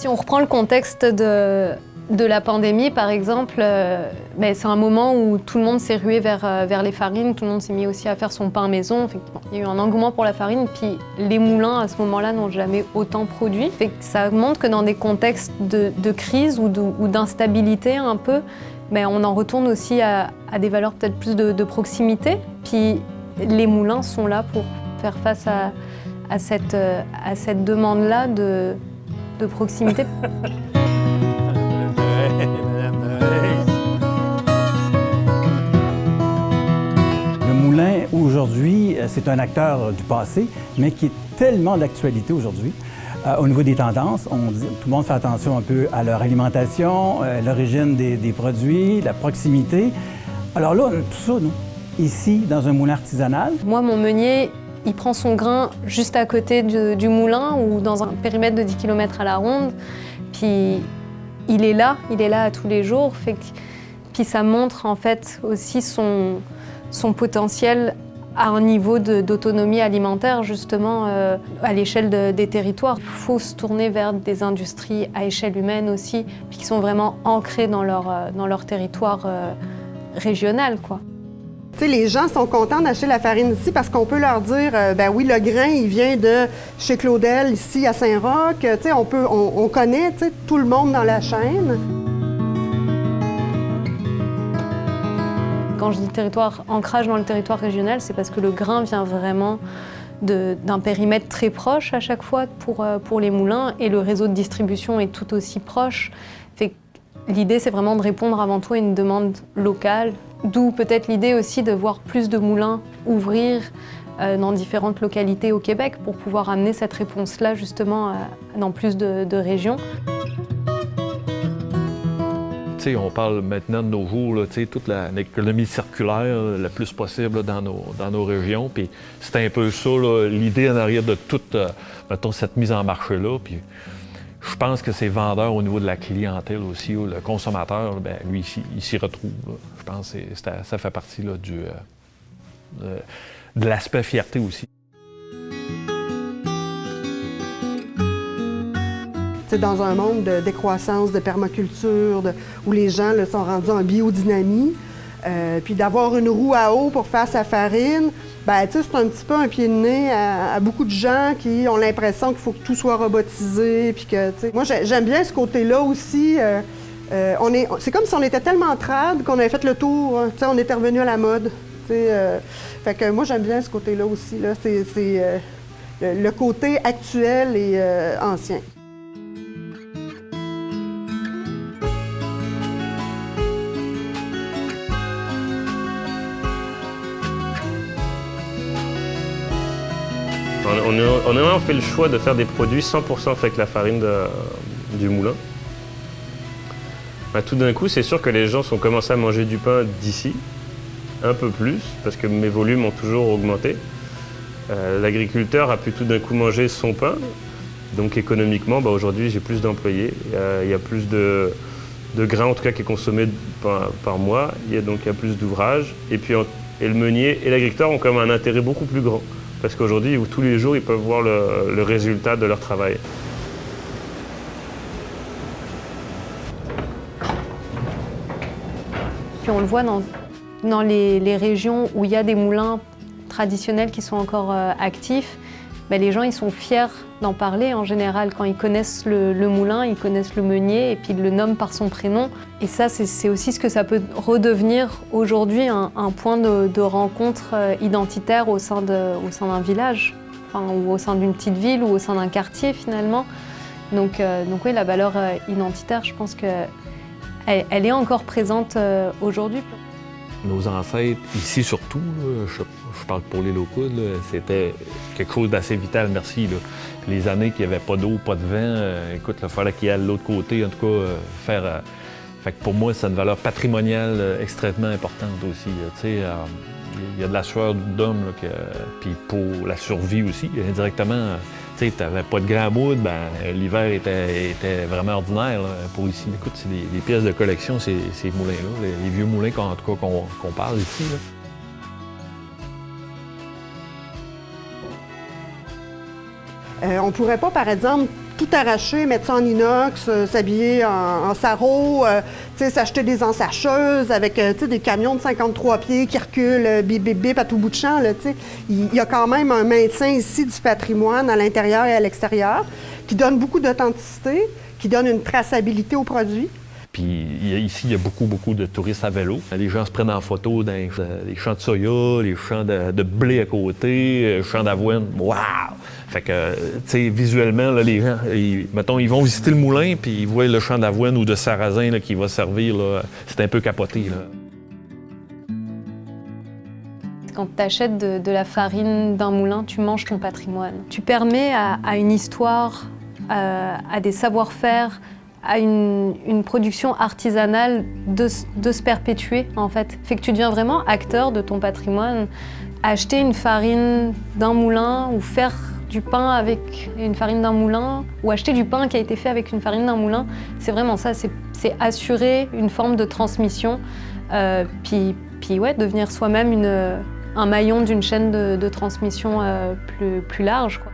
Si on reprend le contexte de la pandémie, par exemple, c'est un moment où tout le monde s'est rué vers les farines, tout le monde s'est mis aussi à faire son pain maison. Il y a eu un engouement pour la farine, puis les moulins, à ce moment-là, n'ont jamais autant produit. Ça montre que dans des contextes de crise ou d'instabilité un peu, on en retourne aussi à des valeurs peut-être plus de proximité. Puis les moulins sont là pour faire face à cette demande-là de proximité. Le moulin, aujourd'hui, c'est un acteur du passé, mais qui est tellement d'actualité aujourd'hui. Au niveau des tendances, tout le monde fait attention un peu à leur alimentation, l'origine des produits, la proximité. Alors là, on a tout ça, nous, ici, dans un moulin artisanal. Moi, mon meunier, il prend son grain juste à côté du moulin ou dans un périmètre de 10 km à la ronde. Puis il est là à tous les jours. Puis ça montre en fait aussi son potentiel à un niveau d'autonomie alimentaire, justement, à l'échelle des territoires. Il faut se tourner vers des industries à échelle humaine aussi, puis qui sont vraiment ancrées dans leur territoire régional, quoi. T'sais, les gens sont contents d'acheter la farine ici parce qu'on peut leur dire, oui, le grain, il vient de chez Claudel, ici à Saint-Roch. On connaît tout le monde dans la chaîne. Quand je dis ancrage dans le territoire régional, c'est parce que le grain vient vraiment d'un périmètre très proche à chaque fois pour les moulins et le réseau de distribution est tout aussi proche. L'idée, c'est vraiment de répondre avant tout à une demande locale, d'où peut-être l'idée aussi de voir plus de moulins ouvrir dans différentes localités au Québec pour pouvoir amener cette réponse-là justement dans plus de régions. On parle maintenant de nos jours, là, toute l'économie circulaire le plus possible là, dans nos régions. Puis c'est un peu ça, l'idée en arrière de toute mettons, cette mise en marché-là. Puis je pense que ces vendeurs au niveau de la clientèle aussi, le consommateur, lui, il s'y retrouve. Là. Je pense que ça fait partie là, de l'aspect fierté aussi. C'est dans un monde de décroissance, de permaculture, où les gens là, sont rendus en biodynamie, puis d'avoir une roue à eau pour faire sa farine, c'est un petit peu un pied de nez à beaucoup de gens qui ont l'impression qu'il faut que tout soit robotisé. Puis que, moi, j'aime bien ce côté-là aussi. C'est comme si on était tellement trad qu'on avait fait le tour. On était revenu à la mode. Fait que moi, j'aime bien ce côté-là aussi. Là. C'est le côté actuel et ancien. On a fait le choix de faire des produits 100% avec la farine du moulin. Tout d'un coup, c'est sûr que les gens ont commencé à manger du pain d'ici, un peu plus, parce que mes volumes ont toujours augmenté. L'agriculteur a pu tout d'un coup manger son pain, donc économiquement, aujourd'hui, j'ai plus d'employés. Il y a plus de grains, en tout cas, qui est consommé par mois. Il y a plus d'ouvrages. Et le meunier et l'agriculteur ont quand même un intérêt beaucoup plus grand. Parce qu'aujourd'hui, tous les jours, ils peuvent voir le résultat de leur travail. Puis on le voit dans les régions où il y a des moulins traditionnels qui sont encore actifs, les gens ils sont fiers d'en parler en général. Quand ils connaissent le moulin, ils connaissent le meunier et puis ils le nomment par son prénom. Et ça, c'est aussi ce que ça peut redevenir aujourd'hui, un point de rencontre identitaire au sein d'un village, ou au sein d'une petite ville ou au sein d'un quartier finalement. Donc oui, la valeur identitaire, je pense qu'elle est encore présente aujourd'hui. Nos ancêtres, ici surtout, là, je parle pour les locaux, là, c'était quelque chose d'assez vital, merci. Là. Les années qu'il n'y avait pas d'eau, pas de vent, écoute, il fallait qu'il y ait de l'autre côté, en tout cas, faire... fait que pour moi, c'est une valeur patrimoniale extrêmement importante aussi. Il y a de la sueur d'homme, puis pour la survie aussi, indirectement. Tu n'avais pas de grand mood, l'hiver était vraiment ordinaire là, pour ici. Écoute, c'est des pièces de collection, ces moulins-là, les vieux moulins qu'on parle ici. Là. On ne pourrait pas, par exemple, tout arracher, mettre ça en inox, s'habiller en sarrau, s'acheter des ensacheuses avec des camions de 53 pieds qui reculent, bip, bip, bip, à tout bout de champ. Il y a quand même un maintien ici du patrimoine à l'intérieur et à l'extérieur qui donne beaucoup d'authenticité, qui donne une traçabilité aux produits. Puis ici, il y a beaucoup, beaucoup de touristes à vélo. Les gens se prennent en photo dans les champs de soya, les champs de blé à côté, les champs d'avoine. Wow! Fait que, tu sais, visuellement, là, les gens, mettons, ils vont visiter le moulin, puis ils voient le champ d'avoine ou de sarrasin là, qui va servir. Là, c'est un peu capoté, là. Quand tu achètes de la farine d'un moulin, tu manges ton patrimoine. Tu permets à une histoire, à des savoir-faire, à une production artisanale de se perpétuer, en fait. Fait que tu deviens vraiment acteur de ton patrimoine. Acheter une farine d'un moulin ou faire du pain avec une farine d'un moulin ou acheter du pain qui a été fait avec une farine d'un moulin, c'est vraiment ça, c'est assurer une forme de transmission, puis ouais, devenir soi-même un maillon d'une chaîne de transmission plus large, quoi.